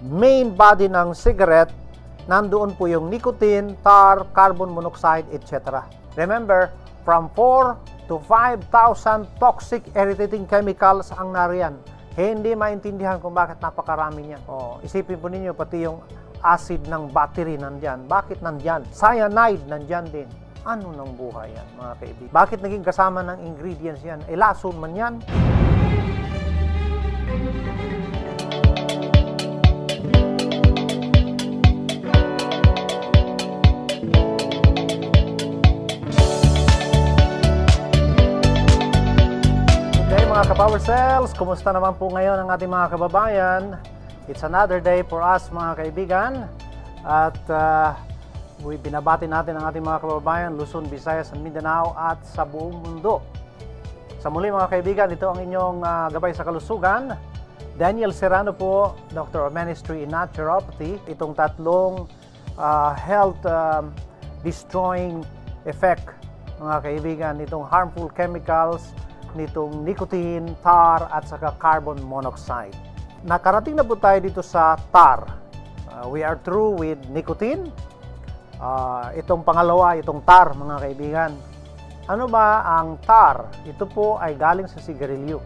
main body ng cigarette, nandoon po yung nicotine, tar, carbon monoxide, etc. Remember, from 4 to 5,000 toxic irritating chemicals ang nariyan. Hindi maintindihan kung bakit napakarami niyan. Isipin po ninyo, pati yung acid ng battery nandyan. Bakit nandyan? Cyanide nandyan din. Ano ng buhay yan, mga kaibigan? Bakit naging kasama ng ingredients yan? Lason man yan? Mga ka-Power Cells, kumusta naman po ngayon ang ating mga kababayan? It's another day for us, mga kaibigan. At binabati natin ang ating mga kababayan, Luzon, Visayas, Mindanao at sa buong mundo. Sa muli mga kaibigan, ito ang inyong gabay sa kalusugan. Daniel Serrano po, Doctor of Ministry in Naturopathy. Itong tatlong health destroying effect, mga kaibigan, itong harmful chemicals, nitong nicotine, tar, at saka carbon monoxide. Nakarating na po tayo dito sa tar. We are through with nicotine. Itong pangalawa, itong tar, mga kaibigan. Ano ba ang tar? Ito po ay galing sa sigarilyo.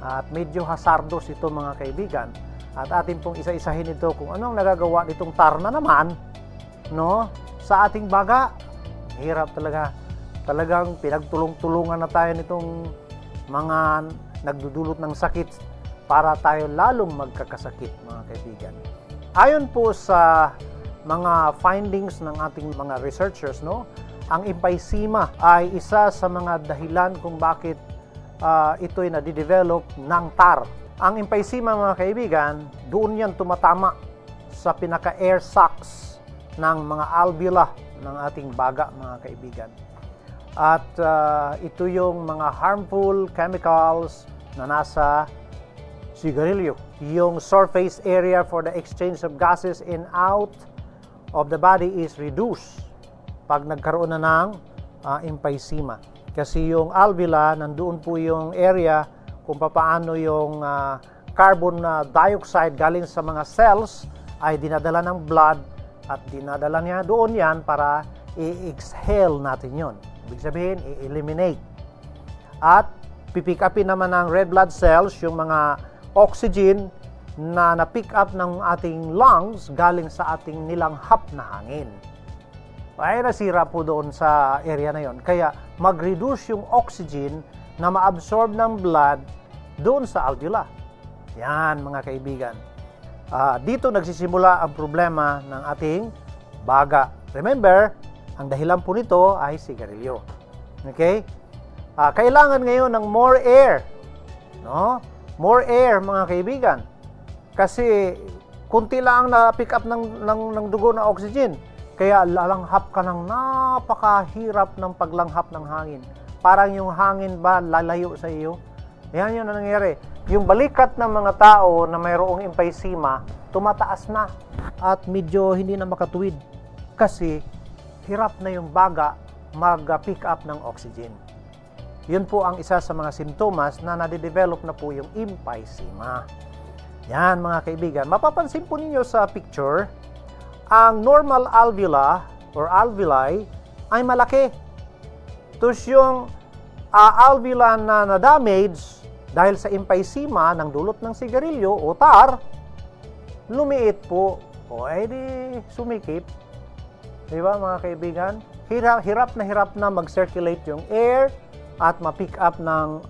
At medyo hazardous ito, mga kaibigan. At atin pong isa-isahin ito kung anong nagagawa nitong tar na naman, no, sa ating baga. Hirap talaga. Talagang pinagtulong-tulungan na tayo nitong mga nagdudulot ng sakit para tayo lalong magkakasakit, mga kaibigan. Ayon po sa mga findings ng ating mga researchers, no, ang emphysema ay isa sa mga dahilan kung bakit ito ay nadidevelop ng tar. Ang emphysema, mga kaibigan, doon yan tumatama sa pinaka-air sacs ng mga alveolar ng ating baga, mga kaibigan. At ito yung mga harmful chemicals na nasa sigarilyo. Yung surface area for the exchange of gases in out of the body is reduced pag nagkaroon na ng emphysema. Kasi yung alveolar, nandoon po yung area kung paano yung carbon dioxide galing sa mga cells ay dinadala ng blood at dinadala niya doon yan para i-exhale natin yon. Ibig sabihin, i-eliminate. At pipick upin naman ng red blood cells yung mga oxygen na na-pick up ng ating lungs galing sa ating nilanghap na hangin. Ay nasira po doon sa area na yon. Kaya mag-reduce yung oxygen na ma-absorb ng blood doon sa alveolar. Yan, mga kaibigan. Dito nagsisimula ang problema ng ating baga. Remember, ang dahilan po nito ay sigarilyo. Okay? Kailangan ngayon ng more air. No? More air, mga kaibigan. Kasi kunti lang na-pick up ng dugo na oxygen. Kaya lalanghap ka ng napakahirap ng paglanghap ng hangin. Parang yung hangin ba lalayo sa iyo? Yan yun ang nangyayari. Yung balikat ng mga tao na mayroong emphysema, tumataas na at medyo hindi na makatuwid. Kasi hirap na yung baga mag-pick up ng oxygen. Yun po ang isa sa mga simptomas na nade-develop na po yung emphysema. Yan, mga kaibigan. Mapapansin po ninyo sa picture, ang normal alveolar or alveoli ay malaki. Tapos yung alveolar na na-damage dahil sa emphysema ng dulot ng sigarilyo o tar, lumiit po o edi sumikip. Diba, mga kaibigan? Hirap na mag-circulate yung air at ma-pick up ng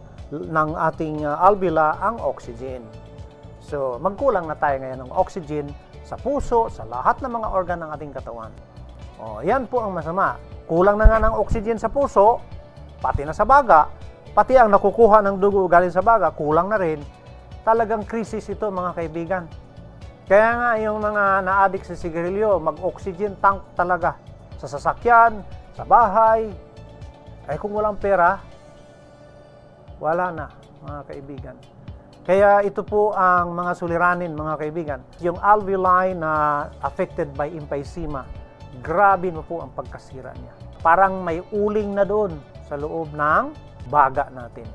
ating alveolar ang oxygen. So, magkulang na tayo ngayon ng oxygen sa puso, sa lahat ng mga organ ng ating katawan. Yan po ang masama. Kulang na nga ng oxygen sa puso, pati na sa baga, pati ang nakukuha ng dugo galing sa baga, kulang na rin. Talagang krisis ito, mga kaibigan. Kaya nga yung mga na-addict sa sigarilyo, mag-oxygen tank talaga. Sa sasakyan, sa bahay. Ay kung walang pera, wala na, mga kaibigan. Kaya ito po ang mga suliranin, mga kaibigan. Yung alveoli na affected by emphysema, grabe na po ang pagkasira niya. Parang may uling na doon sa loob ng baga natin.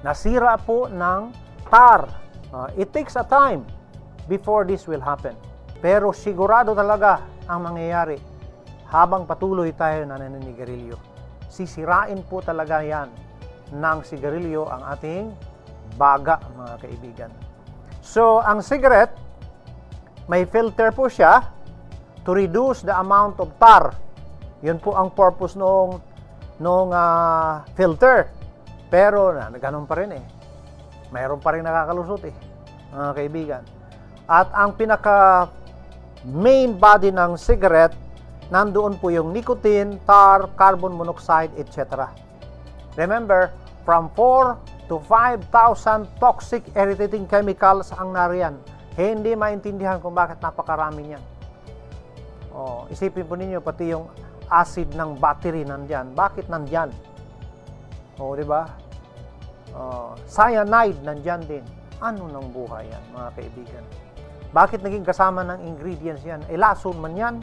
Nasira po ng tar. It takes a time before this will happen. Pero sigurado talaga ang mangyayari habang patuloy tayo na naninigarilyo. Sisirain po talaga yan ng sigarilyo ang ating baga, mga kaibigan. So, ang cigarette, may filter po siya to reduce the amount of tar. Yun po ang purpose nung filter. Pero, ganun pa rin eh. Mayroon pa rin nakakalusot eh, mga kaibigan. At ang pinaka main body ng cigarette, nandoon po yung nicotine, tar, carbon monoxide, etc. Remember, from 4 to 5,000 toxic irritating chemicals ang nariyan. Hindi maintindihan kung bakit napakarami niyan. Isipin po ninyo, pati yung acid ng battery nandyan. Bakit nandyan? Di ba? Cyanide nandyan din. Ano nang buhay yan, mga kaibigan? Bakit naging kasama ng ingredients yan? Lason man yan.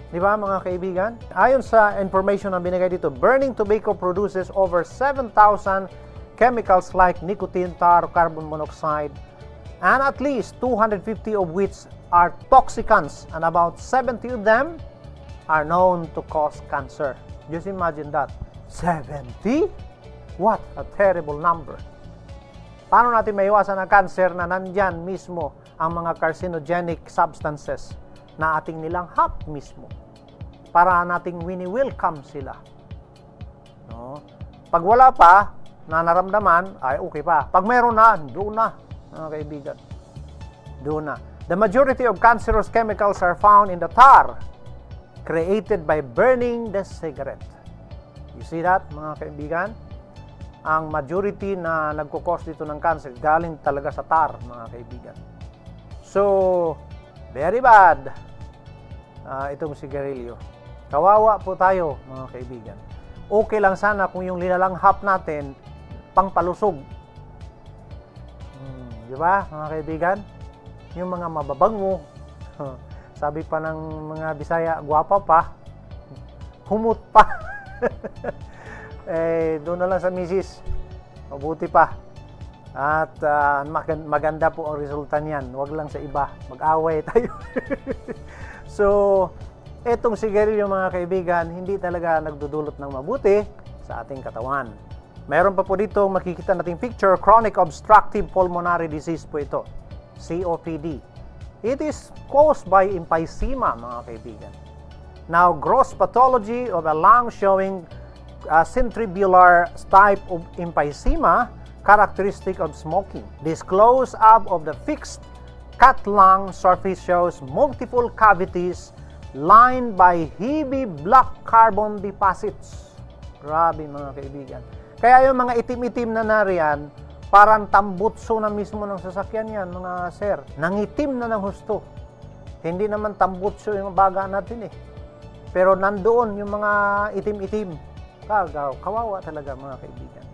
Di ba, mga kaibigan? Ayon sa information na binigay dito, burning tobacco produces over 7,000 chemicals like nicotine, tar, carbon monoxide, and at least 250 of which are toxicants, and about 70 of them are known to cause cancer. Just imagine that. 70? What a terrible number. Paano natin maiwasan ang cancer na nandyan mismo ang mga carcinogenic substances na ating nilanghap mismo para nating wini-welcome sila? Pag wala pa na naramdaman, ay okay pa. Pag mayroon na, doon na, mga kaibigan. Doon na. The majority of cancerous chemicals are found in the tar created by burning the cigarette. You see that, mga kaibigan? Ang majority na nagkukos dito ng cancer galing talaga sa tar, mga kaibigan. So, very bad itong sigarilyo. Kawawa po tayo, mga kaibigan. Okay lang sana kung yung nilalanghap natin pangpalusog. Di ba, mga kaibigan? Yung mga mababango, sabi pa ng mga Bisaya, guwapa pa, humot pa. Doon na lang sa misis, mabuti pa. At maganda po ang resulta niyan. Huwag lang sa iba, mag-away tayo. So, etong sigarilyo, mga kaibigan, hindi talaga nagdudulot ng mabuti sa ating katawan. Mayroon pa po dito makikita nating picture, chronic obstructive pulmonary disease po ito, COPD. It is caused by emphysema, mga kaibigan. Now, gross pathology of a lung showing centribular type of emphysema, characteristic of smoking. This close-up of the fixed cut lung surface shows multiple cavities lined by heavy black carbon deposits. Grabe, mga kaibigan. Kaya yung mga itim-itim na nariyan, parang tambutso na mismo ng sasakyan yan, mga sir. Nangitim na ng husto. Hindi naman tambutso yung baga natin eh. Pero nandoon yung mga itim-itim. Kawawa talaga, mga kaibigan.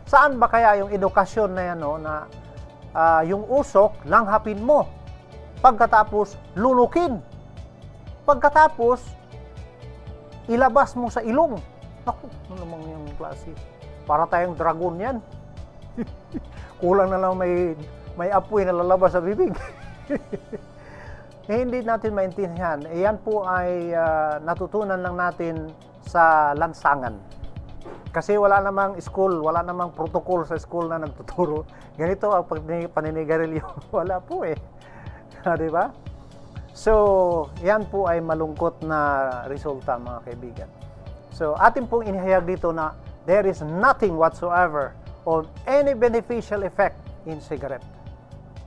Saan ba kaya yung edukasyon na yan, na yung usok, langhapin mo. Pagkatapos, lunukin. Pagkatapos, ilabas mo sa ilong. Naku, ano namang yung klase? Para tayong dragon yan. Kulang na lang may apoy na lalabas sa bibig. Hindi natin maintindihan. Yan po ay natutunan lang natin sa lansangan. Kasi wala namang school, wala namang protocol sa school na nagtuturo. Ganito ang paninigarilyo. Wala po eh. Diba? So, yan po ay malungkot na resulta, mga kaibigan. So, atin pong inihayag dito na there is nothing whatsoever of any beneficial effect in cigarette.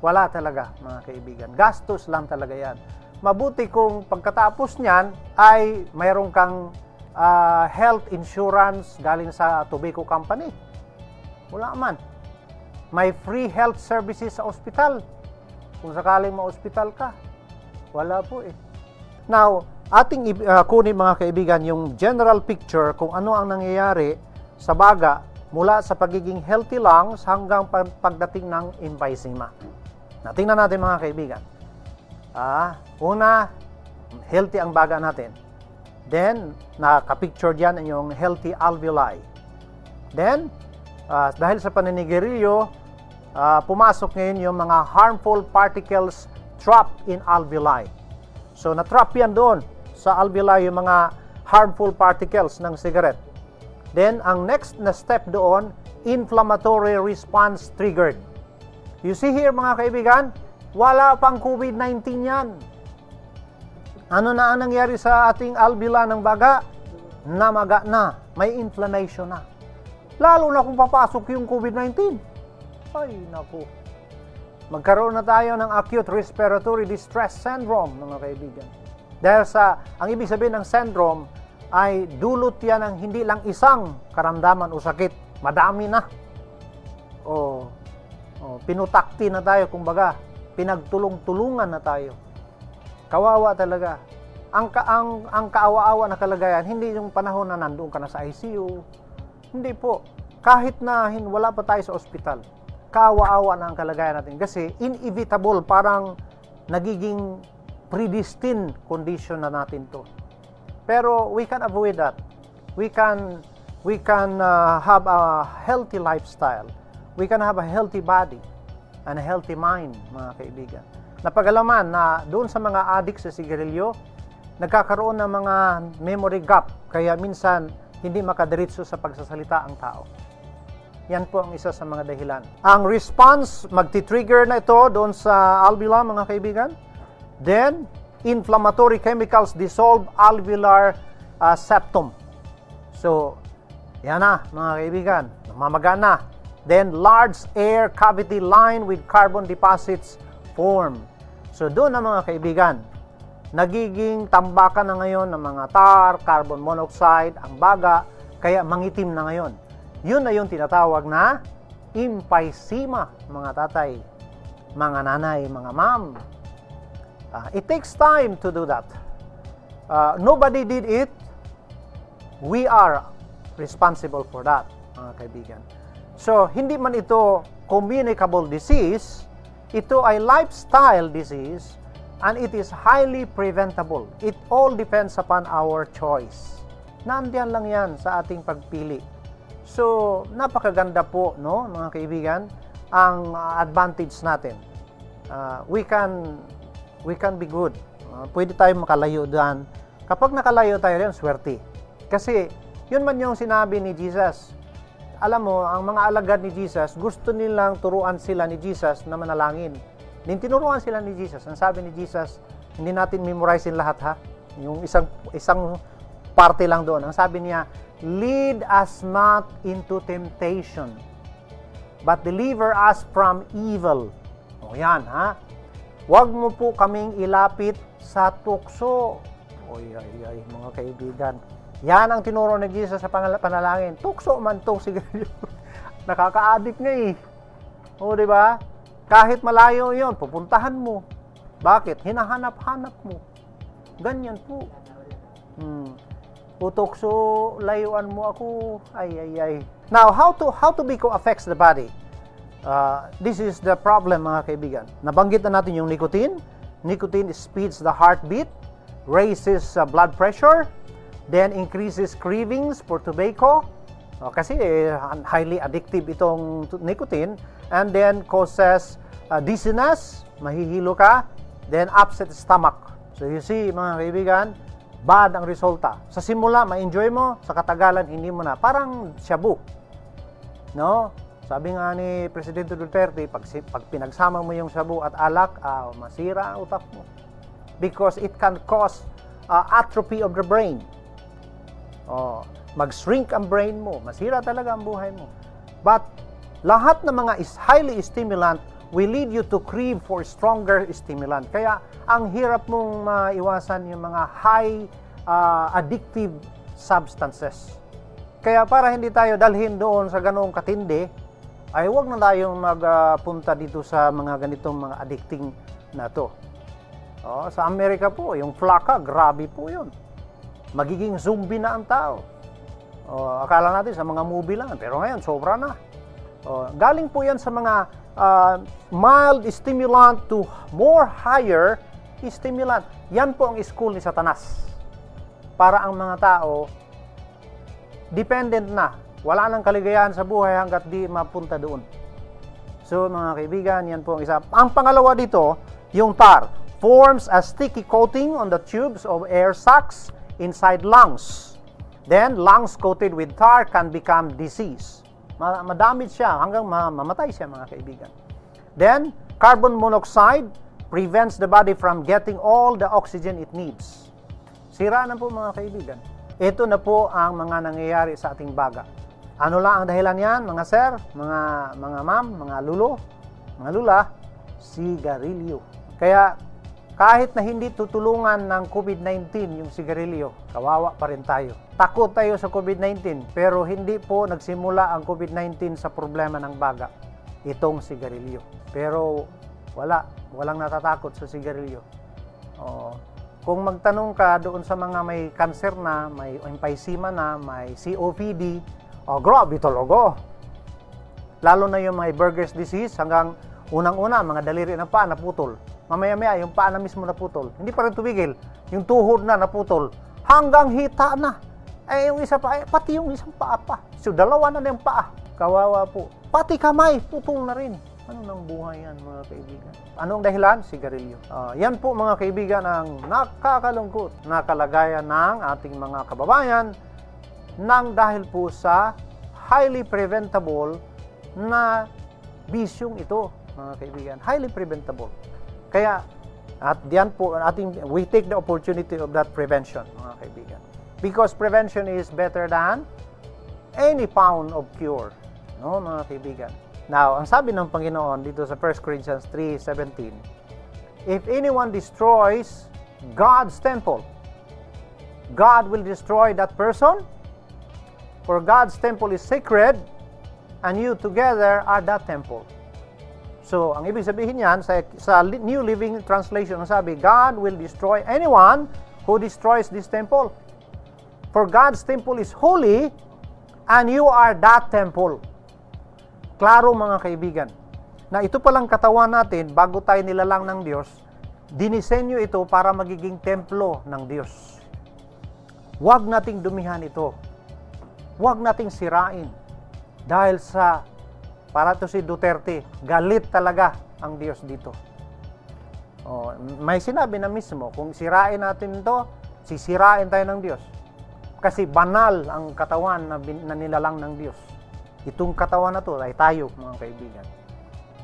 Wala talaga, mga kaibigan. Gastos lang talaga yan. Mabuti kung pagkatapos niyan ay mayroon kang health insurance galing sa tobacco company. Wala man. May free health services sa ospital. Kung sakaling ma-ospital ka. Wala po eh. Now, ating kunin, mga kaibigan, yung general picture kung ano ang nangyayari sa baga mula sa pagiging healthy lungs hanggang pagdating ng emphysema. Tingnan natin, mga kaibigan. Una, healthy ang baga natin. Then, nakapicture dyan yung healthy alveoli. Then, dahil sa paninigarilyo, pumasok ngayon yung mga harmful particles trapped in alveoli. So na-trap yan doon sa alveoli yung mga harmful particles ng cigarette. Then ang next na step doon, inflammatory response triggered. You see here mga kaibigan, wala pang COVID-19 yan. Ano na ang nangyari sa ating alveoli ng baga? Namaga na, may inflammation na. Lalo na kung papasok yung COVID-19. Ay, naku. Magkaroon na tayo ng acute respiratory distress syndrome, mga kaibigan. Dahil ang ibig sabihin ng syndrome ay dulot yan ng hindi lang isang karamdaman o sakit. Madami na. Pinutakti na tayo, kumbaga. Pinagtulong-tulungan na tayo. Kawawa talaga. Ang kaawa-awa na kalagayan, hindi yung panahon na nandoon ka na sa ICU. Hindi po. Kahit na wala pa tayo sa ospital, kaawa-awa na ang kalagayan natin. Kasi inevitable, parang nagiging predestined condition na natin to. Pero we can avoid that. We can have a healthy lifestyle. We can have a healthy body and a healthy mind, mga kaibigan. Napag-alaman na doon sa mga addict sa sigarilyo, nagkakaroon ng mga memory gap, kaya minsan hindi makadiretso sa pagsasalita ang tao. Yan po ang isa sa mga dahilan. Ang response, magti-trigger na ito doon sa alveoli, mga kaibigan. Then, inflammatory chemicals dissolve alveolar septum. So, yan na, mga kaibigan. Namamaga na. Then, large air cavity lined with carbon deposits form. So, doon na, mga kaibigan, nagiging tambakan na ngayon ng mga tar, carbon monoxide, ang baga, kaya mangitim na ngayon. Yun na yung tinatawag na emphysema, mga tatay, mga nanay, mga ma'am. It takes time to do that. Nobody did it. We are responsible for that, mga kaibigan. So, hindi man ito communicable disease, ito ay lifestyle disease, and it is highly preventable. It all depends upon our choice. Nandiyan lang yan sa ating pagpili. So, napakaganda po, no, mga kaibigan, ang advantage natin. We can be good. Pwede tayo makalayo doon. Kapag nakalayo tayo rin, swerte. Kasi, yun man yung sinabi ni Jesus. Alam mo, ang mga alagad ni Jesus, gusto nilang turuan sila ni Jesus na manalangin. Din tinuruan sila ni Jesus. Ang sabi ni Jesus, hindi natin memorizein lahat, ha? Yung isang parte lang doon. Ang sabi niya, lead us not into temptation, but deliver us from evil. O yan, ha? Huwag mo po kaming ilapit sa tukso. Ay, mga kaibigan. Yan ang tinuro ni Jesus sa panalangin. Tukso man to, sigarilyo. Nakaka-addict nga eh. O, di ba? Kahit malayo yon, pupuntahan mo. Bakit? Hinahanap-hanap mo. Ganyan po. Tukso, layuan mo ako. Ay. Now, how tobacco affects the body? This is the problem, mga kaibigan. Nabanggit na natin yung nicotine. Nicotine speeds the heartbeat, raises blood pressure, then increases cravings for tobacco. Kasi highly addictive itong nicotine, and then causes dizziness, mahihilo ka, then upset stomach. So you see, mga kaibigan, bad ang resulta. Sa simula, ma-enjoy mo, sa katagalan, hindi mo na. Parang shabu. No? Sabi nga ni Presidente Duterte, pag pinagsama mo yung shabu at alak, masira ang utak mo. Because it can cause atrophy of the brain. Mag-shrink ang brain mo. Masira talaga ang buhay mo. But, lahat ng mga highly stimulant will lead you to crave for stronger stimulant. Kaya, ang hirap mong maiwasan yung mga high addictive substances. Kaya para hindi tayo dalhin doon sa ganoong katindi, ay huwag na tayong magpunta dito sa mga ganitong mga addicting na to. Sa Amerika po, yung flaka, grabe po yun. Magiging zombie na ang tao. Akala natin sa mga movie lang, pero ngayon sobra na. Galing po yan sa mga mild stimulant to more higher stimulant. Yan po ang school ni Satanas. Para ang mga tao, dependent na. Wala nang kaligayahan sa buhay hanggat di mapunta doon. So, mga kaibigan, yan po ang isa. Ang pangalawa dito, Yung tar forms a sticky coating on the tubes of air sacs inside lungs. Then, lungs coated with tar can become disease. Madamage siya hanggang mamatay siya, mga kaibigan. Then, carbon monoxide prevents the body from getting all the oxygen it needs. Sira na po, mga kaibigan. Ito na po ang mga nangyayari sa ating baga. Ano lang ang dahilan yan, mga sir, mga ma'am, mga lulo, mga lula? Sigarilyo. Kaya kahit na hindi tutulungan ng COVID-19 yung sigarilyo, kawawa pa rin tayo. Takot tayo sa COVID-19, pero hindi po nagsimula ang COVID-19 sa problema ng baga, itong sigarilyo. Pero walang natatakot sa sigarilyo. Kung magtanong ka doon sa mga may cancer na, may emphysema na, may COPD, grabe talaga. Lalo na yung may Buerger's disease, hanggang unang-una, mga daliri ng paa naputol. Mamaya-maya, yung paa na mismo naputol. Hindi pa rin tumigil. Yung tuhod na naputol. Hanggang hita na. Yung isa pa, pati yung isang paa pa. So, dalawa na yung paa. Kawawa po. Pati kamay, putol na rin. Ano nang buhay yan, mga kaibigan? Anong dahilan? Sigarilyo. Yan po, mga kaibigan, ang nakakalungkot na kalagayan ng ating mga kababayan nang dahil po sa highly preventable na bisyong ito, mga kaibigan. Highly preventable. Kaya, at diyan po, we take the opportunity of that prevention, mga kaibigan. Because prevention is better than any pound of cure. No, mga kaibigan. Now, ang sabi ng Panginoon dito sa 1 Corinthians 3:17, if anyone destroys God's temple, God will destroy that person, for God's temple is sacred, and you together are that temple. So, ang ibig sabihin yan, sa New Living Translation, ang sabi, God will destroy anyone who destroys this temple. For God's temple is holy, and you are that temple. Klaro, mga kaibigan, na ito palang katawan natin, bago tayo nilalang ng Diyos, dinisenyo ito para magiging templo ng Diyos. Huwag nating dumihan ito. Huwag nating sirain. Dahil para to si Duterte, galit talaga ang Diyos dito. May sinabi na mismo, kung sirain natin ito, sisirain tayo ng Diyos. Kasi banal ang katawan na nilalang ng Diyos. Itong katawan na to ay tayo, mga kaibigan.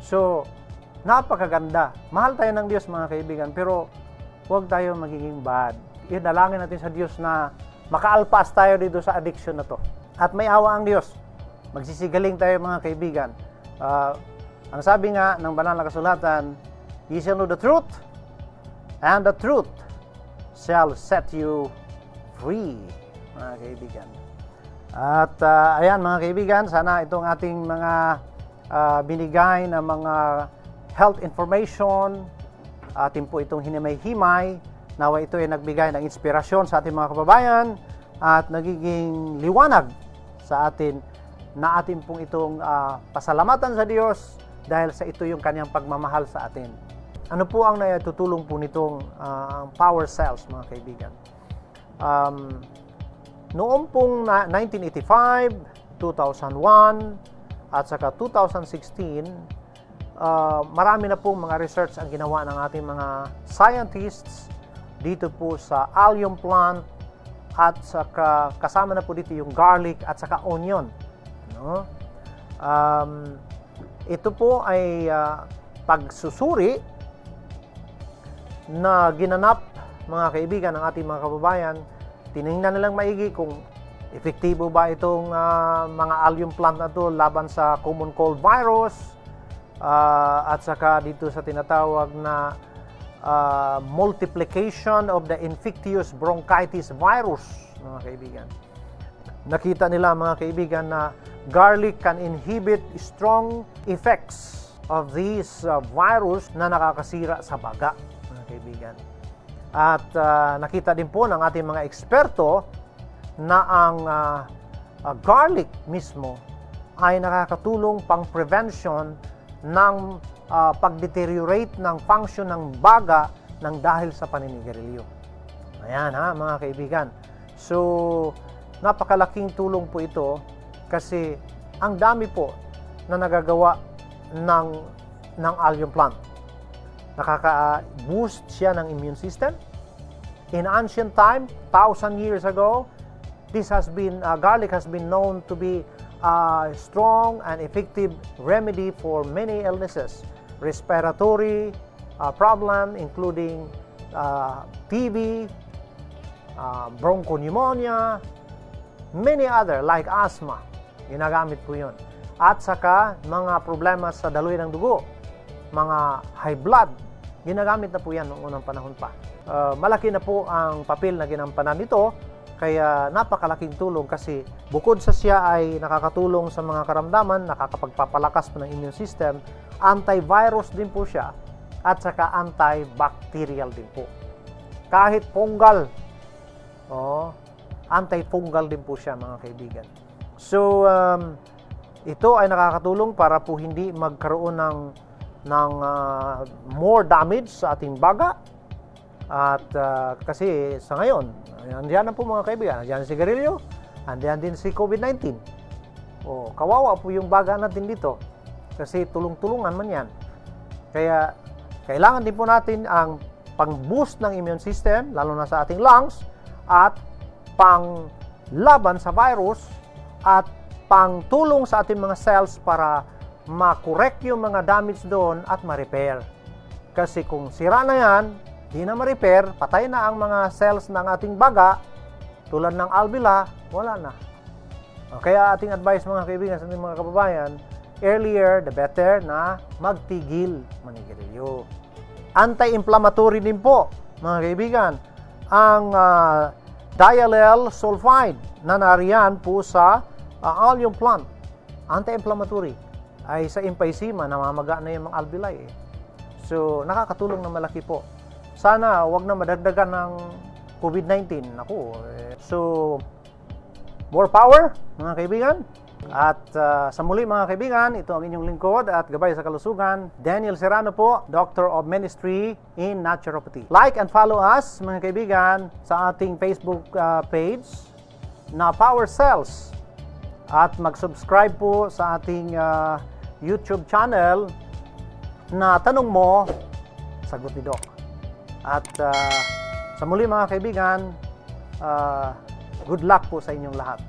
So, napakaganda. Mahal tayo ng Diyos, mga kaibigan, pero huwag tayo magiging bad. Idalangin natin sa Diyos na makaalpas tayo dito sa addiction na to. At may awa ang Diyos. Magsisigaling tayo, mga kaibigan. Ang sabi nga ng banal na kasulatan, ye shall know the truth, and the truth shall set you free, mga kaibigan. At ayan, mga kaibigan, sana itong ating mga binigay na mga health information, atin po itong hinimay-himay, nawa ito ay nagbigay ng inspirasyon sa ating mga kababayan at nagiging liwanag sa atin na atin pong itong pasalamatan sa Diyos dahil sa ito yung kanyang pagmamahal sa atin. Ano po ang natutulong po nitong power cells, mga kaibigan? Noong pong 1985, 2001, at saka 2016, marami na pong mga research ang ginawa ng ating mga scientists dito po sa allium plant at saka kasama na po dito yung garlic at saka onion. No? Ito po ay pagsusuri na ginanap, mga kaibigan, ng ating mga kababayan. Tinignan nilang maigi kung epektibo ba itong mga allium plant na ito laban sa common cold virus at saka dito sa tinatawag na multiplication of the infectious bronchitis virus, mga kaibigan. Nakita nila, mga kaibigan, na garlic can inhibit strong effects of these virus na nakakasira sa baga, mga kaibigan. At nakita din po ng ating mga eksperto na ang garlic mismo ay nakakatulong pang prevention ng pag-deteriorate ng function ng baga ng dahil sa paninigarilyo. Ayan, mga kaibigan. So, napakalaking tulong po ito kasi ang dami po na nagagawa ng allium plant. nakaka-boost siya ng immune system. In ancient time, 1,000 years ago, garlic has been known to be a strong and effective remedy for many illnesses, respiratory problem, including TB, bronchopneumonia, many other like asthma. Ginagamit po yun. At saka mga problema sa daloy ng dugo, mga high blood, ginagamit na po yan noong unang panahon pa. Malaki na po ang papel na ginampanan nito, kaya napakalaking tulong kasi bukod sa siya ay nakakatulong sa mga karamdaman, nakakapagpapalakas po ng immune system, antivirus din po siya at saka antibacterial din po. Kahit fungal, antifungal din po siya mga kaibigan. So, ito ay nakakatulong para po hindi magkaroon ng more damage sa ating baga. At kasi sa ngayon, andiyan na po mga kaibigan, andiyan si sigarilyo, andiyan din si COVID-19. Kawawa po yung baga natin dito kasi tulong-tulungan man yan. Kaya kailangan din po natin ang pang-boost ng immune system, lalo na sa ating lungs, at pang-laban sa virus, at pang-tulong sa ating mga cells para ma-correct yung mga damage doon at ma-repair. Kasi kung sira na yan, di na ma-repair, patay na ang mga cells ng ating baga, tulad ng alveola, wala na. Kaya ating advice mga kaibigan sa ating mga kababayan, earlier the better na magtigil manigarilyo. Anti-inflammatory din po mga kaibigan ang diallyl sulfide na nariyan po sa allium plant. Anti-inflammatory ay sa emphysema, namamaga na yung mga alveoli. So nakakatulong na malaki po. Sana wag na madagdagan ng COVID-19. So, more power, mga kaibigan. At sa muli, mga kaibigan, ito ang inyong lingkod at gabay sa kalusugan, Daniel Serrano po, Doctor of Ministry in Naturopathy. Like and follow us, mga kaibigan, sa ating Facebook page na Power Cells. At mag-subscribe po sa ating YouTube channel na Tanong Mo, Sagot ni Doc. At sa muli mga kaibigan, good luck po sa inyong lahat.